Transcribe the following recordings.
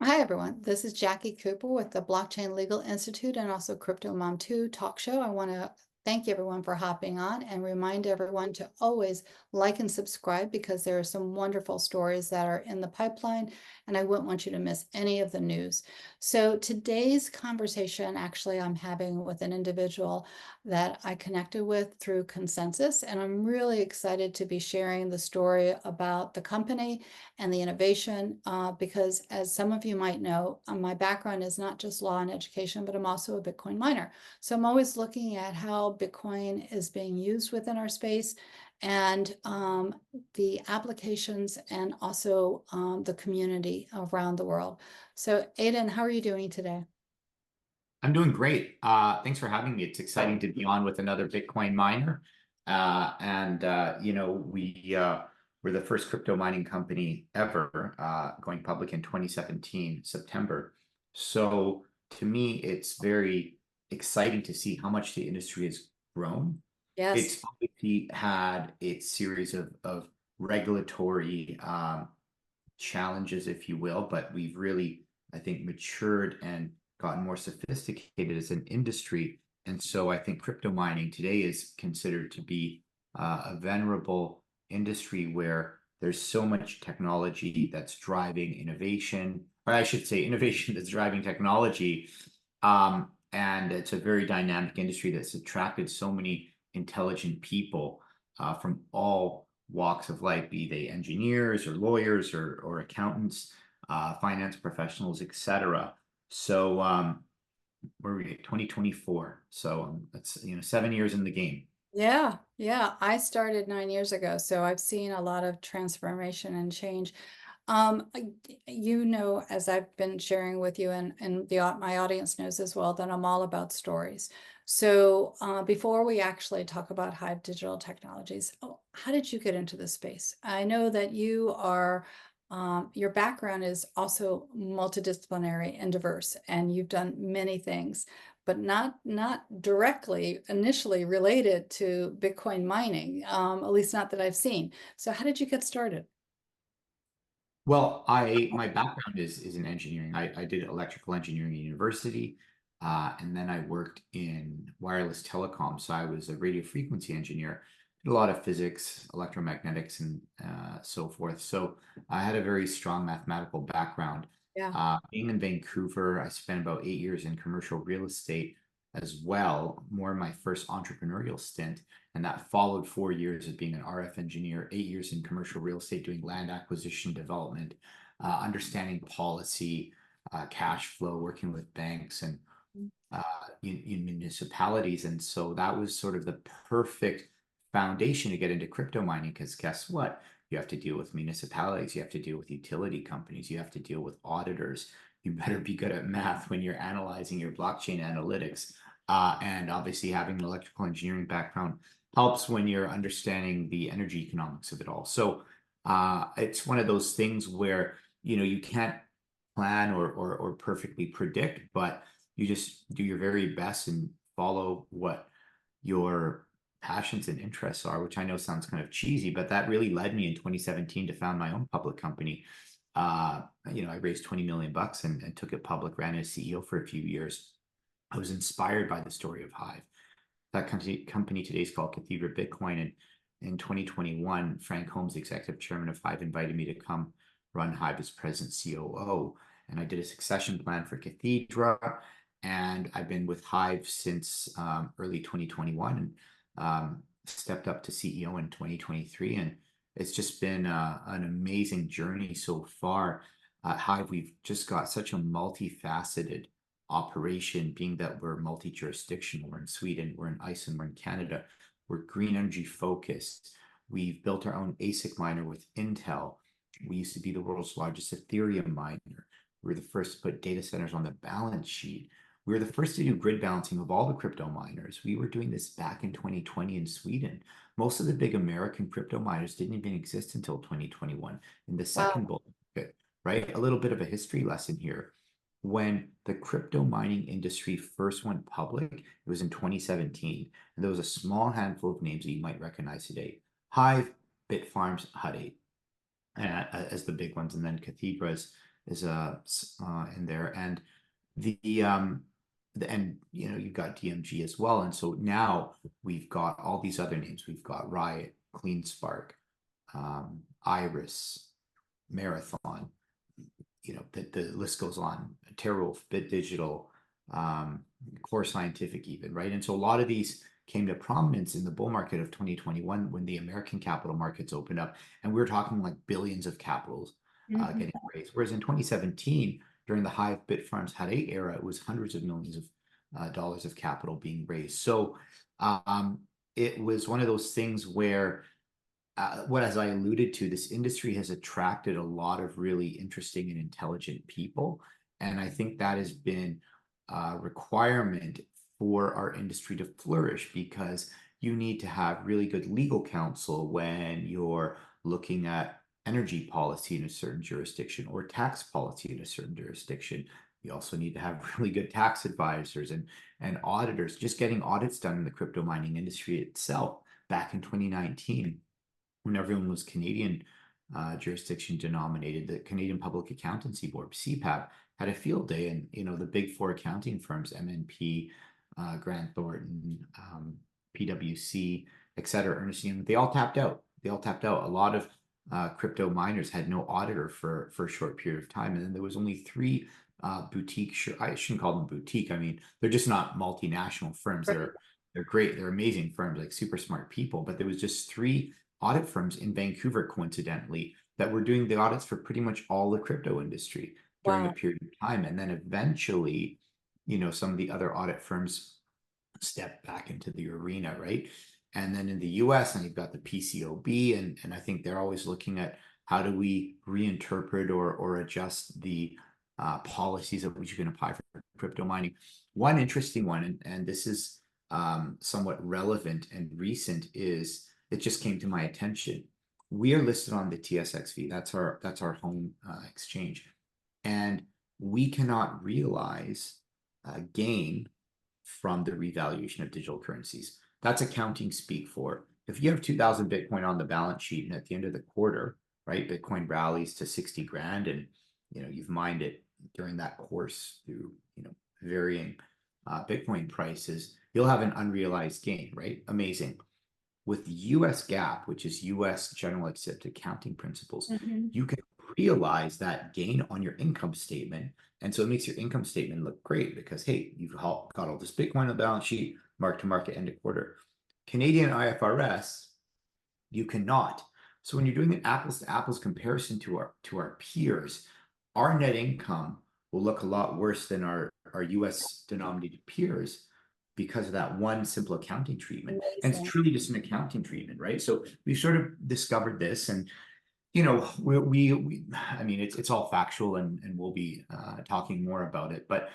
Hi, everyone. This is Jacqui Cooper with the Blockchain Legal Institute and also Crypto Mom 2 talk show. I want to thank everyone for hopping on and remind everyone to always like and subscribe because there are some wonderful stories that are in the pipeline, and I wouldn't want you to miss any of the news. So today's conversation, actually, I'm having with an individual that I connected with through Consensus, and I'm really excited to be sharing the story about the company and the innovation, because as some of you might know, my background is not just law and education, but I'm also a Bitcoin miner. So I'm always looking at how Bitcoin is being used within our space and the applications and also the community around the world. So Aydin, how are you doing today? I'm doing great. Thanks for having me. It's exciting to be on with another Bitcoin miner. We're the first crypto mining company ever, going public in 2017, September. So to me, it's very exciting to see how much the industry has grown. Yes. It's obviously had its series of regulatory challenges, if you will, but we've really, I think, matured and gotten more sophisticated as an industry. And so I think crypto mining today is considered to be a venerable industry where there's so much technology that's driving innovation, or I should say, innovation that's driving technology. And it's a very dynamic industry that's attracted so many intelligent people from all walks of life, be they engineers or lawyers or accountants, finance professionals, etc. So where are we at? 2024. So that's 7 years in the game. Yeah, yeah. I started 9 years ago, so I've seen a lot of transformation and change. As I've been sharing with you, and my audience knows as well, that I'm all about stories. So before we actually talk about Hive Digital Technologies, how did you get into this space? I know that your background is also multidisciplinary and diverse, and you've done many things, but not directly initially related to Bitcoin mining, at least not that I've seen. So how did you get started? Well, my background is in engineering. I did electrical engineering at university, and then I worked in wireless telecom. So I was a radio frequency engineer, did a lot of physics, electromagnetics, and so forth. So I had a very strong mathematical background. Yeah. Being in Vancouver, I spent about 8 years in commercial real estate as well, more in my first entrepreneurial stint. And that followed 4 years of being an RF engineer, 8 years in commercial real estate, doing land acquisition development, understanding policy, cash flow, working with banks and in municipalities. And so that was sort of the perfect foundation to get into crypto mining because guess what? You have to deal with municipalities, you have to deal with utility companies, you have to deal with auditors. You better be good at math when you're analyzing your blockchain analytics. And obviously, having an electrical engineering background helps when you're understanding the energy economics of it all. So it's one of those things where you can't plan or perfectly predict, but you just do your very best and follow what your passions and interests are, which I know sounds kind of cheesy, but that really led me in 2017 to found my own public company. I raised 20 million bucks and took it public, ran as CEO for a few years. I was inspired by the story of Hive. That company today is called Cathedra Bitcoin. And in 2021, Frank Holmes, the executive chairman of Hive, invited me to come run Hive as president COO. And I did a succession plan for Cathedra. And I've been with Hive since early 2021 and stepped up to CEO in 2023. And it's just been an amazing journey so far. At Hive, we've just got such a multifaceted operation, being that we're multi-jurisdictional. We're in Sweden, we're in Iceland, we're in Canada. We're green energy focused. We've built our own ASIC miner with Intel. We used to be the world's largest Ethereum miner. We were the first to put data centers on the balance sheet. We were the first to do grid balancing of all the crypto miners. We were doing this back in 2020 in Sweden. Most of the big American crypto miners didn't even exist until 2021 in the second Wow. bull market, right? A little bit of a history lesson here. When the crypto mining industry first went public, it was in 2017, and there was a small handful of names that you might recognize today. Hive, Bitfarms, Hut 8 as the big ones, and then Cathedra's is in there, and the and you've got DMG as well, and so now we've got all these other names. We've got Riot, Clean Spark, Iris, Marathon. The list goes on. TerraWolf, Bit Digital, Core Scientific, even, right? And so a lot of these came to prominence in the bull market of 2021 when the American capital markets opened up, and we were talking like billions of capitals Mhm. getting raised. Whereas in 2017, during the Hive Bitfarms Hut 8 era, it was hundreds of millions of dollars of capital being raised. So it was one of those things where what, as I alluded to, this industry has attracted a lot of really interesting and intelligent people. And I think that has been a requirement for our industry to flourish, because you need to have really good legal counsel when you're looking at energy policy in a certain jurisdiction or tax policy in a certain jurisdiction. You also need to have really good tax advisors and auditors. Just getting audits done in the crypto mining industry itself back in 2019, when everyone was Canadian jurisdiction denominated, the Canadian Public Accountancy Board, CPAB, had a field day, and the big four accounting firms, MNP, Grant Thornton, PwC, et cetera, Ernst & Young, they all tapped out. They all tapped out. A lot of crypto miners had no auditor for a short period of time, and then there was only three boutique. I shouldn't call them boutique. I mean, they're just not multinational firms. They're great. They're amazing firms, like super smart people. But there was just three audit firms in Vancouver, coincidentally, that were doing the audits for pretty much all the crypto industry during a Wow. period of time. And then eventually, some of the other audit firms stepped back into the arena, right? And then in the US, and you've got the PCOB, and I think they're always looking at how do we reinterpret or adjust the policies of which you can apply for crypto mining. One interesting one, and this is somewhat relevant and recent, is it just came to my attention. We are listed on the TSXV. That's our home exchange, and we cannot realize gain from the revaluation of digital currencies. That's accounting speak for. If you have 2,000 Bitcoin on the balance sheet, and at the end of the quarter, right, Bitcoin rallies to 60 grand, and you've mined it during that course through varying Bitcoin prices, you'll have an unrealized gain, right? Amazing. With US GAAP, which is US General Accepted Accounting Principles, Mhm. you can realize that gain on your income statement. And so it makes your income statement look great because, hey, you've got all this Bitcoin on the balance sheet, mark to market, end of quarter. Canadian IFRS, you cannot. So when you're doing an apples to apples comparison to our peers, our net income will look a lot worse than our US denominated peers because of that one simple accounting treatment. And it's Amazing. truly just an accounting treatment, right? So we sort of discovered this, and I mean, it's all factual, and we'll be talking more about it. But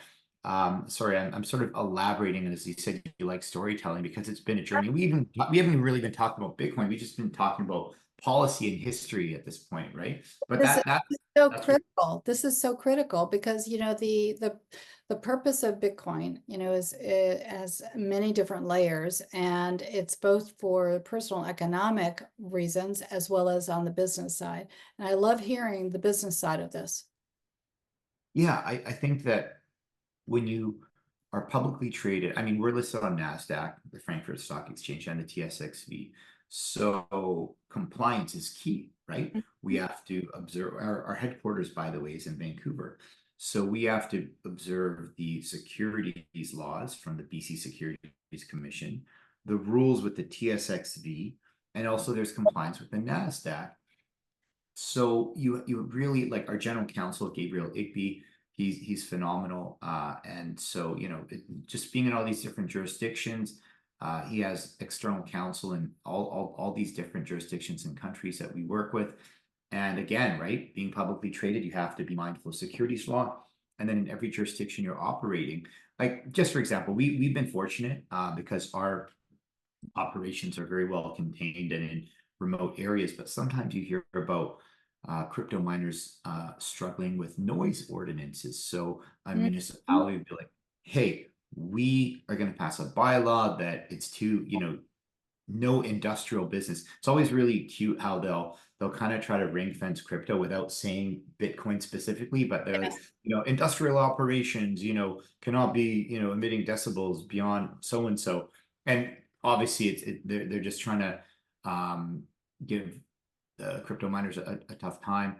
sorry, I'm sort of elaborating, and as you said, you like storytelling because it's been a journey. We haven't really been talking about Bitcoin. We've just been talking about policy and history at this point, right? But This is so that's what. critical. This is so critical because the purpose of Bitcoin, is it has many different layers, and it's both for personal economic reasons as well as on the business side. And I love hearing the business side of this. Yeah, I think that when you are publicly traded, I mean, we're listed on NASDAQ, the Frankfurt Stock Exchange, and the TSXV. So compliance is key, right? We have to observe our headquarters, by the way, is in Vancouver. So we have to observe the securities laws from the BC Securities Commission, the rules with the TSXV, and also there's compliance with the NASDAQ. So you really, like, our general counsel, Gabriel Igby, he's phenomenal. And so, just being in all these different jurisdictions, he has external counsel in all these different jurisdictions and countries that we work with. And again, right, being publicly traded, you have to be mindful of securities law. And then in every jurisdiction you're operating, like, just for example, we've been fortunate because our operations are very well contained and in remote areas, but sometimes you hear about crypto miners struggling with noise ordinances. So a Mhm. municipality would be like, hey, we are going to pass a bylaw that it's too, no industrial business. It's always really cute how they'll they'll kind of try to ring fence crypto without saying Bitcoin specifically, but they're like, industrial operations, cannot be, emitting decibels beyond so and so. And obviously they're just trying to give the crypto miners a tough time.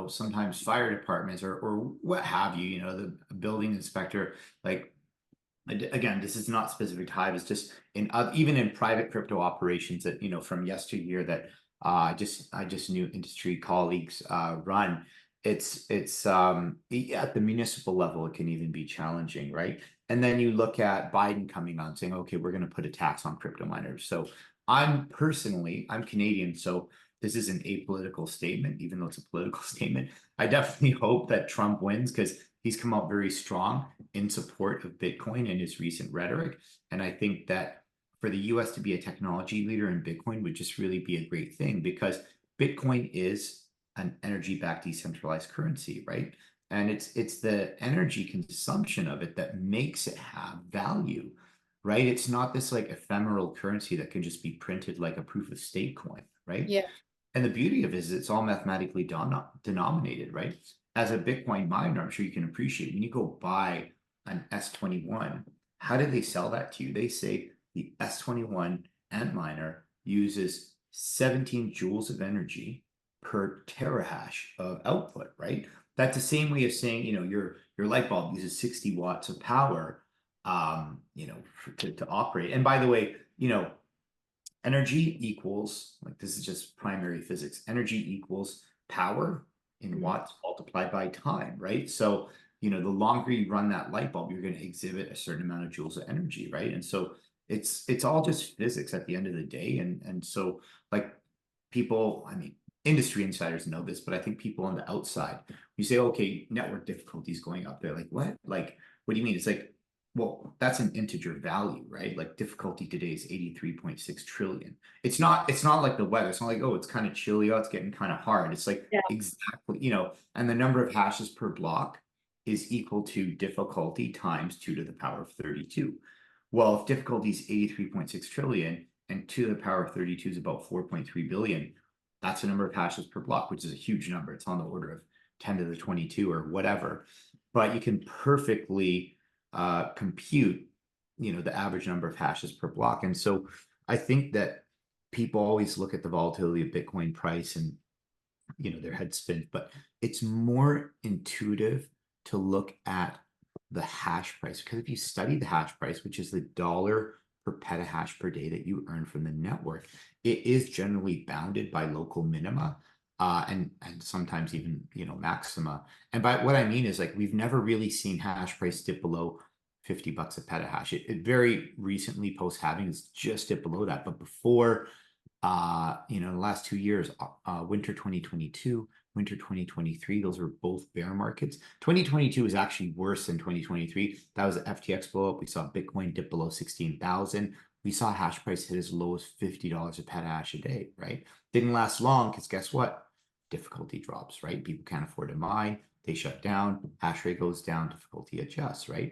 Sometimes fire departments or what have you, the building inspector, like, again, this is not specific to Hive. It's just even in private crypto operations that from yesteryear that I just knew industry colleagues run. It's at the municipal level it can even be challenging, right? And then you look at Biden coming on saying, okay, we're going to put a tax on crypto miners. So I'm Canadian, so this is an apolitical statement, even though it's a political statement. I definitely hope that Trump wins because he's come out very strong in support of Bitcoin and his recent rhetoric. And I think that for the US to be a technology leader in Bitcoin would just really be a great thing because Bitcoin is an energy-backed decentralized currency, right? And it's the energy consumption of it that makes it have value, right? It's not this like ephemeral currency that can just be printed like a proof of stake coin, right? Yeah. And the beauty of it is it's all mathematically denominated, right? As a Bitcoin miner, I'm sure you can appreciate when you go buy an S21, how do they sell that to you? They say the S21 Antminer uses 17 joules of energy per terahash of output, right? That's the same way of saying, your light bulb uses 60 watts of power, to operate. And by the way, energy equals, like this is just primary physics, energy equals power in watts multiplied by time, right? So, the longer you run that light bulb, you're going to exhibit a certain amount of joules of energy, right? And so it's all just physics at the end of the day. And so like people, I mean, industry insiders know this, but I think people on the outside, you say, okay, network difficulty is going up. They're like, what? Like, what do you mean? It's like, well, that's an integer value, right? Like difficulty today is 83.6 trillion. It's not like the weather. It's not like, oh, it's kind of chilly, oh, it's getting kind of hard. It's like Yeah. exactly, and the number of hashes per block is equal to difficulty times 2 to the power of 32. Well, if difficulty is 83.6 trillion and 2 to the power of 32 is about 4.3 billion, that's the number of hashes per block, which is a huge number. It's on the order of 10 to the 22 or whatever. But you can perfectly compute, the average number of hashes per block. And so I think that people always look at the volatility of Bitcoin price and, their head spins, but it's more intuitive to look at the hash price because if you study the hash price, which is the dollar per petahash per day that you earn from the network, it is generally bounded by local minima and sometimes even maxima. And by what I mean is like we've never really seen hash price dip below $50 a petahash. It very recently post halving is just dipped below that, but before the last 2 years, winter 2022, winter 2023, those were both bear markets. 2022 was actually worse than 2023. That was the FTX blow up. We saw Bitcoin dip below 16,000. We saw hash price hit as low as $50 a petahash a day, right? Didn't last long because guess what? Difficulty drops, right? People can't afford to mine. They shut down. Hash rate goes down. Difficulty adjusts, right?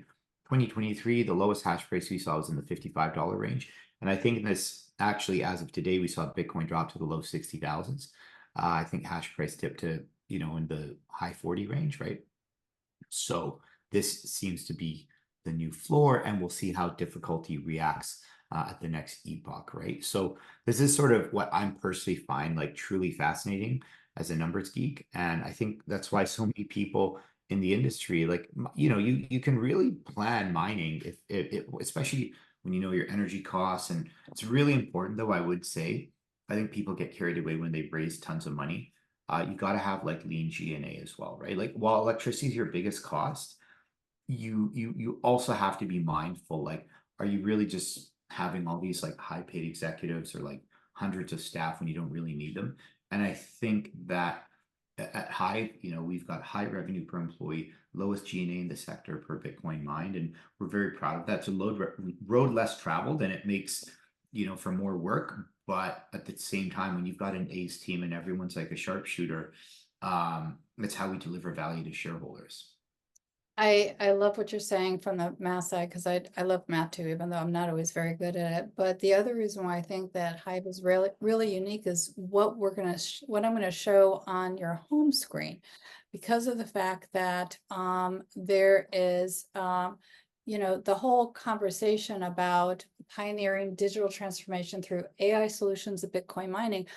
2023, the lowest hash price we saw was in the $55 range. And I think this actually, as of today, we saw Bitcoin drop to the low 60,000s. I think hash price dipped to, in the high 40 range, right? So this seems to be the new floor, and we'll see how difficulty reacts at the next epoch, right? So this is sort of what I'm personally find like truly fascinating as a numbers geek. And I think that's why so many people in the industry, like, you can really plan mining if it, especially when you know your energy costs. And it's really important, though, I would say, I think people get carried away when they raise tons of money. You got to have like lean G&A as well, right? Like while electricity is your biggest cost, you also have to be mindful. Like, are you really just having all these like high paid executives or like hundreds of staff when you don't really need them? And I think that at Hive, we've got high revenue per employee, lowest G&A in the sector per Bitcoin mined, and we're very proud of that. It's a road less traveled, and it makes, for more work. But at the same time, when you've got an ace team and everyone's like a sharpshooter, that's how we deliver value to shareholders. I love what you're saying from the math side, because I love math too, even though I'm not always very good at it. But the other reason why I think that Hive is really unique is what what I'm gonna show on your home screen. Because of the fact that there is the whole conversation about pioneering digital transformation through AI solutions of Bitcoin mining.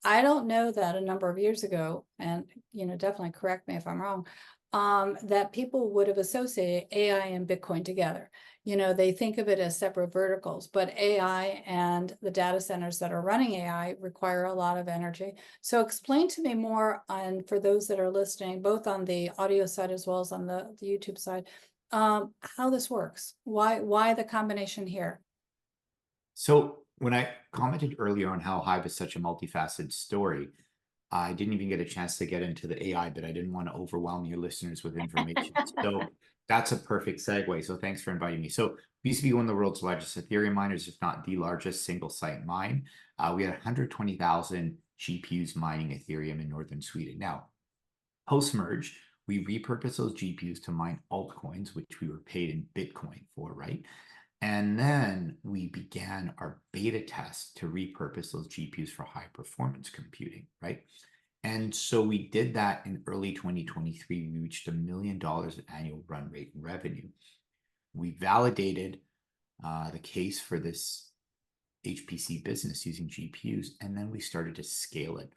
I don't know that a number of years ago, and definitely correct me if I'm wrong, that people would have associated AI and Bitcoin together. They think of it as separate verticals, but AI and the data centers that are running AI require a lot of energy. So explain to me more on, for those that are listening, both on the audio side as well as on the YouTube side, how this works. Why the combination here? So when I commented earlier on how Hive is such a multifaceted story, I didn't even get a chance to get into the AI, but I didn't want to overwhelm your listeners with information. So that's a perfect segue. So thanks for inviting me. So we used to be one of the world's largest Ethereum miners, if not the largest single site mine. We had 120,000 GPUs mining Ethereum in northern Sweden. Now, post merge, we repurposed those GPUs to mine altcoins, which we were paid in Bitcoin for, right? And then we began our beta test to repurpose those GPUs for high performance computing, right? And so we did that in early 2023. We reached $1 million in annual run rate revenue. We validated the case for this HPC business using GPUs, and then we started to scale it.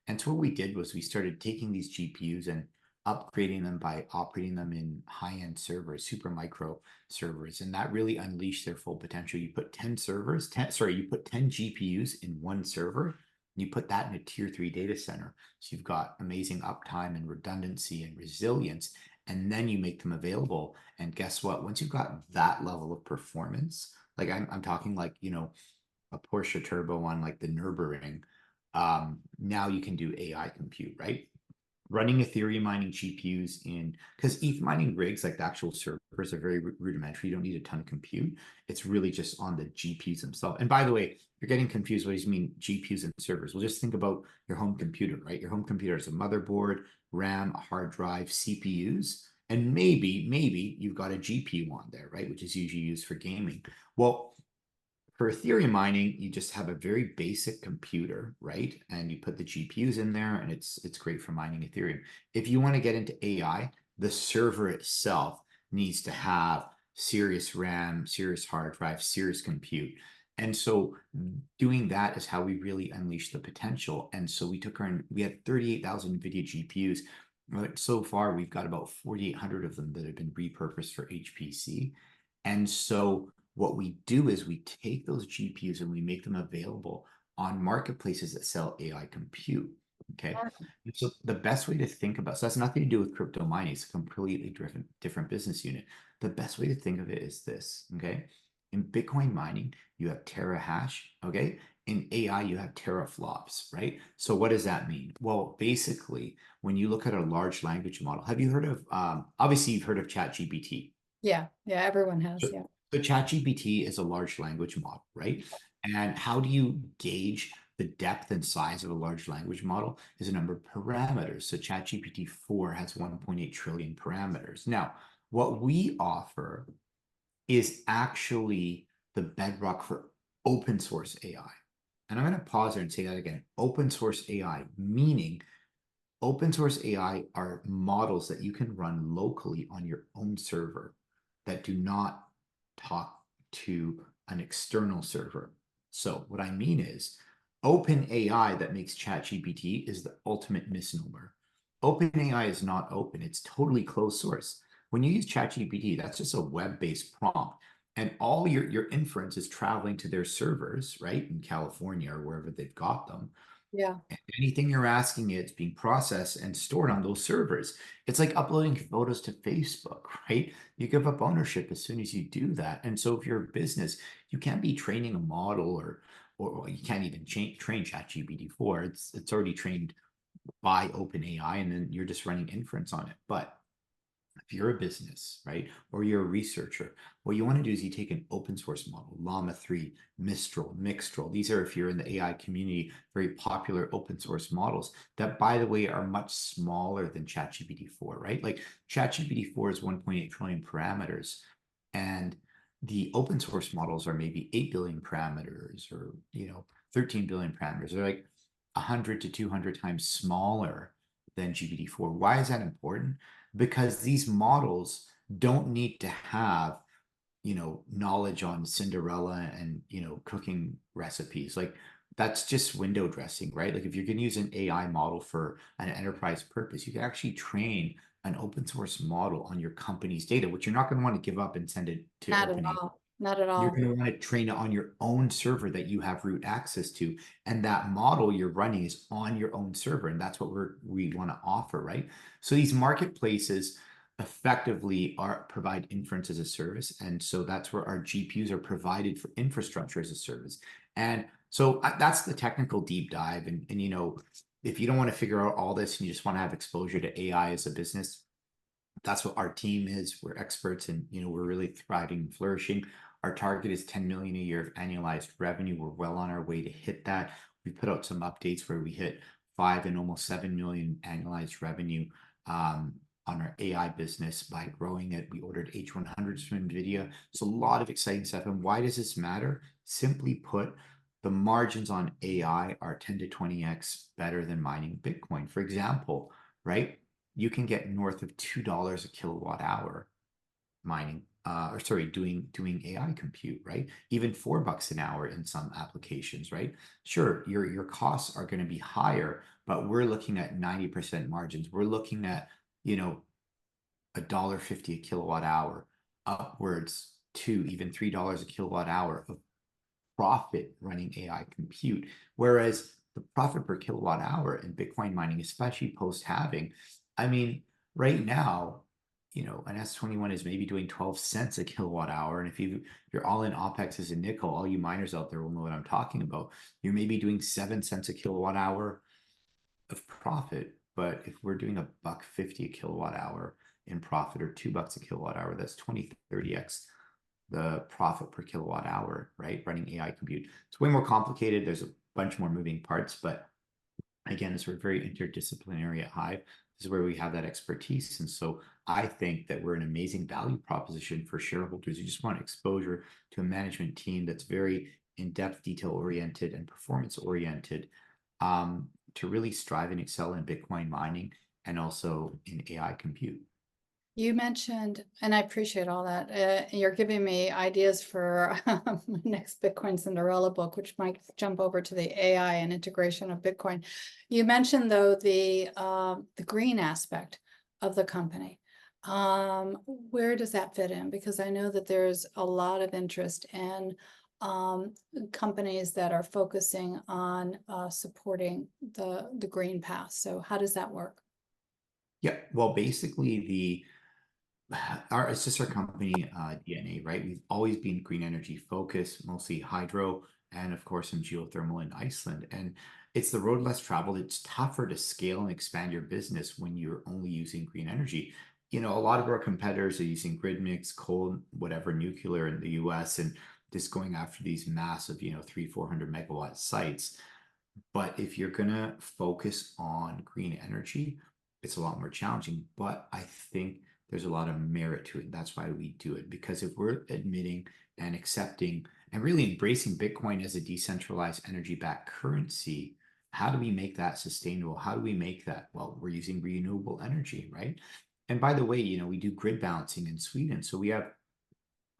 And so what we did was we started taking these GPUs and upgrading them by operating them in high-end servers, super micro servers, and that really unleashed their full potential. You put 10 servers, you put 10 GPUs in one server, you put that in a tier 3 data center. So you've got amazing uptime and redundancy and resilience, and then you make them available. And guess what? Once you've got that level of performance, like I'm talking like, a Porsche turbo on like the Nürburgring, now you can do AI compute, right? Running Ethereum mining GPUs in, because ETH mining rigs, like the actual servers, are very rudimentary. You don't need a ton of compute. It's really just on the GPUs themselves. And by the way, you're getting confused. What does you mean GPUs and servers? Well, just think about your home computer, right? Your home computer is a motherboard, RAM, a hard drive, CPUs, and maybe you've got a GPU on there, right? Which is usually used for gaming. Well, for Ethereum mining, you just have a very basic computer, right? And you put the GPUs in there, and it's great for mining Ethereum. If you want to get into AI, the server itself needs to have serious RAM, serious hard drive, serious compute. And so doing that is how we really unleash the potential. And so we had 38,000 NVIDIA GPUs. But so far, we've got about 4,800 of them that have been repurposed for HPC. And so what we do is we take those GPUs and we make them available on marketplaces that sell AI compute. Okay. And so the best way to think about, so that's nothing to do with crypto mining. It's a completely different business unit. The best way to think of it is this. Okay. In Bitcoin mining, you have terahash. Okay. In AI, you have teraflops, right? So what does that mean? Well, basically, when you look at a large language model, have you heard of, obviously you've heard of ChatGPT. Yeah, everyone has. So, Yeah. so ChatGPT is a large language model, right? And how do you gauge the depth and size of a large language model? Is a number of parameters. So ChatGPT 4 has 1.8 trillion parameters. Now, what we offer is actually the bedrock for open source AI. And I'm going to pause there and say that again. Open source AI, meaning open source AI are models that you can run locally on your own server that do not talk to an external server. So what I mean is open AI that makes ChatGPT is the ultimate misnomer. Open AI is not open. It's totally closed source. When you use ChatGPT, that's just a web-based prompt. And all your inference is traveling to their servers, right? In California or wherever they've got them. Yeah. Anything you're asking it's being processed and stored on those servers. It's like uploading photos to Facebook, right? You give up ownership as soon as you do that. And so if you're a business, you can't be training a model or you can't even train ChatGPT 4. It's already trained by OpenAI, and then you're just running inference on it. But if you're a business, right, or you're a researcher, what you want to do is you take an open source model, Llama 3, Mistral, Mixtral. These are, if you're in the AI community, very popular open source models that, by the way, are much smaller than ChatGPT 4, right? Like ChatGPT 4 is 1.8 trillion parameters, and the open source models are maybe 8 billion parameters, or 13 billion parameters. They're like 100 to 200 times smaller than GPT-4. Why is that important? Because these models don't need to have knowledge on Cinderella and cooking recipes. Like that's just window dressing, right? Like if you're going to use an AI model for an enterprise purpose, you can actually train an open source model on your company's data, which you're not going to want to give up and send it to Not at OpenAI. all. Not at You're all. going to want to train it on your own server that you have root access to. And that model you're running is on your own server. And that's what we want to offer, right? So these marketplaces effectively provide inference as a service. And so that's where our GPUs are provided for infrastructure as a service. And so that's the technical deep dive. And if you don't want to figure out all this and you just want to have exposure to AI as a business, that's what our team is. We're experts and we're really thriving and flourishing. Our target is 10 million a year of annualized revenue. We're well on our way to hit that. We put out some updates where we hit 5 and almost 7 million annualized revenue on our AI business by growing it. We ordered H100s from NVIDIA. So a lot of exciting stuff. And why does this matter? Simply put, the margins on AI are 10 to 20x better than mining Bitcoin. For example, right? You can get north of $2 a kilowatt hour mining, or sorry, doing AI compute, right? Even $4 an hour in some applications, right? Sure, your costs are going to be higher, but we're looking at 90% margins. We're looking at, $1.50 a kilowatt hour, upwards to even $3 a kilowatt hour of profit running AI compute. Whereas the profit per kilowatt hour in Bitcoin mining, especially post halving, I mean, right now, an S21 is maybe doing 12 cents a kilowatt hour. And if you're all in OPEX as a nickel, all you miners out there will know what I'm talking about. You're maybe doing 7 cents a kilowatt hour of profit. But if we're doing $1.50 a kilowatt hour in profit, or $2 a kilowatt hour, that's 20, 30x the profit per kilowatt hour, right? Running AI compute. It's way more complicated. There's a bunch more moving parts, but again, as we're very interdisciplinary at Hive, this is where we have that expertise. And so I think that we're an amazing value proposition for shareholders who just want exposure to a management team that's very in-depth, detail-oriented, and performance-oriented, to really strive and excel in Bitcoin mining and also in AI compute. You mentioned, and I appreciate all that, you're giving me ideas for my next Bitcoin Cinderella book, which might jump over to the AI and integration of Bitcoin. You mentioned, though, the green aspect of the company. Where does that fit in? Because I know that there's a lot of interest in companies that are focusing on supporting the green path. So how does that work? Yeah, well, basically it's just our company DNA, right? We've always been green energy focused, mostly hydro, and of course some geothermal in Iceland. And it's the road less traveled. It's tougher to scale and expand your business when you're only using green energy. A lot of our competitors are using grid mix, coal, whatever, nuclear in the US, and just going after these massive, 300, 400 megawatt sites. But if you're going to focus on green energy, it's a lot more challenging. But I think there's a lot of merit to it. That's why we do it. Because if we're admitting and accepting and really embracing Bitcoin as a decentralized energy-backed currency, how do we make that sustainable? How do we make that? Well, we're using renewable energy, right? And by the way, we do grid balancing in Sweden. So we have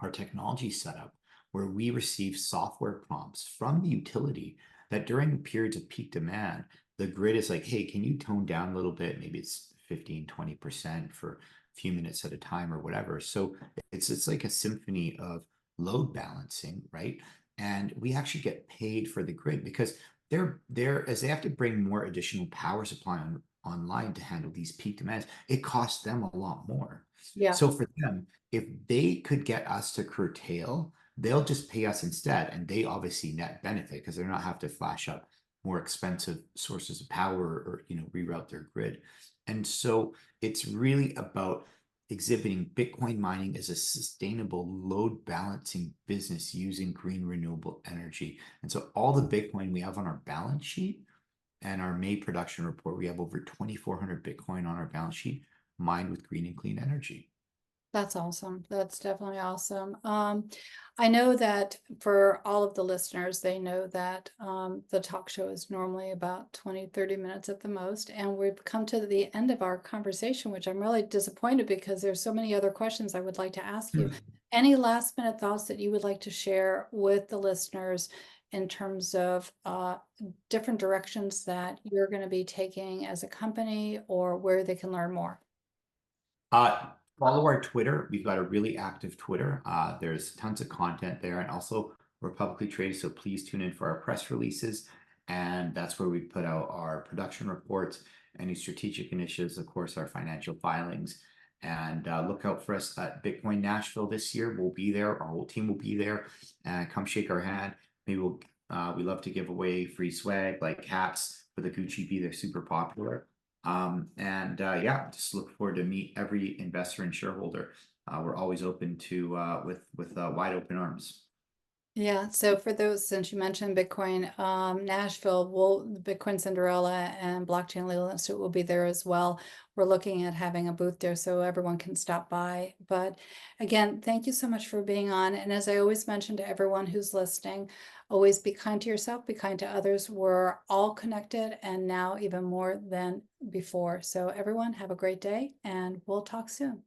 our technology set up where we receive software prompts from the utility that during periods of peak demand, the grid is like, hey, can you tone down a little bit? Maybe it's 15, 20% for a few minutes at a time or whatever. So it's like a symphony of load balancing, right? And we actually get paid for the grid because as they have to bring more additional power supply online to handle these peak demands, it costs them a lot more. Yeah. So for them, if they could get us to curtail, they'll just pay us instead. And they obviously net benefit because they're not have to flash up more expensive sources of power or reroute their grid. And so it's really about exhibiting Bitcoin mining as a sustainable load balancing business using green renewable energy. And so all the Bitcoin we have on our balance sheet and our May production report, we have over 2,400 Bitcoin on our balance sheet mined with green and clean energy. That's awesome. That's definitely awesome. I know that for all of the listeners, they know that the talk show is normally about 20-30 minutes at the most. And we've come to the end of our conversation, which I'm really disappointed because there's so many other questions I would like to ask you. Any last minute thoughts that you would like to share with the listeners in terms of different directions that you're going to be taking as a company or where they can learn more? Follow our Twitter. We've got a really active Twitter. There's tons of content there, and also we're publicly traded, so please tune in for our press releases. And that's where we put out our production reports, any strategic initiatives, of course, our financial filings. And look out for us at Bitcoin Nashville this year. We'll be there. Our whole team will be there. And come shake our hand. Maybe we love to give away free swag like hats for the Gucci Bee. They're super popular. Yeah, just look forward to meet every investor and shareholder. We're always open to with wide open arms. Yeah, so for those, since you mentioned Bitcoin, Nashville, the Bitcoin Cinderella and Blockchain Legal Institute will be there as well. We're looking at having a booth there so everyone can stop by. But again, thank you so much for being on. And as I always mention to everyone who's listening, always be kind to yourself, be kind to others. We're all connected and now even more than before. So everyone have a great day and we'll talk soon.